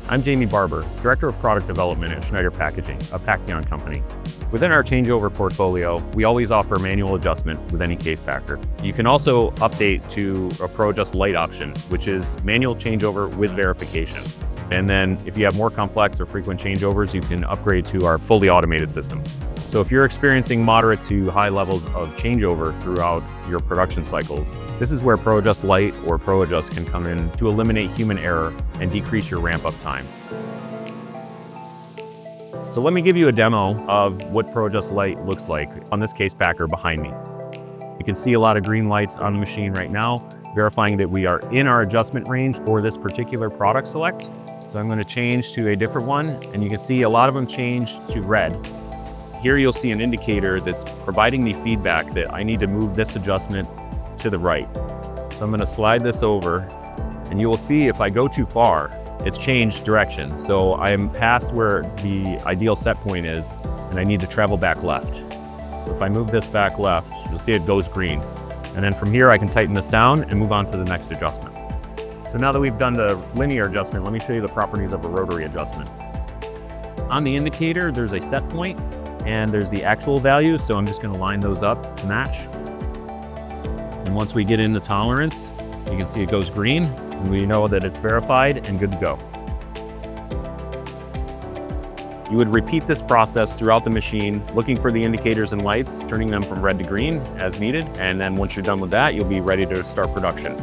I'm Jamie Barber, Director of Product Development at Schneider Packaging, a Packaging company. Within our Changeover portfolio, we always offer manual adjustment with any case packer. You can also update to a ProAdjust Lite option, which is manual changeover with verification. And then if you have more complex or frequent changeovers, you can upgrade to our fully automated system. So if you're experiencing moderate to high levels of changeover throughout your production cycles, this is where ProAdjust Lite or ProAdjust can come in to eliminate human error and decrease your ramp-up time. So let me give you a demo of what ProAdjust Lite looks like on this case packer behind me. You can see a lot of green lights on the machine right now, verifying that we are in our adjustment range for this particular product select. So I'm going to change to a different one, and you can see a lot of them change to red. Here you'll see an indicator that's providing me feedback that I need to move this adjustment to the right. So I'm going to slide this over, and you will see if I go too far, it's changed direction. So I'm past where the ideal set point is, and I need to travel back left. So if I move this back left, you'll see it goes green. And then from here, I can tighten this down and move on to the next adjustment. So now that we've done the linear adjustment, let me show you the properties of a rotary adjustment. On the indicator, there's a set point and there's the actual value. So I'm just going to line those up to match. And once we get in the tolerance, you can see it goes green, and we know that it's verified and good to go. You would repeat this process throughout the machine, looking for the indicators and lights, turning them from red to green as needed. And then once you're done with that, you'll be ready to start production.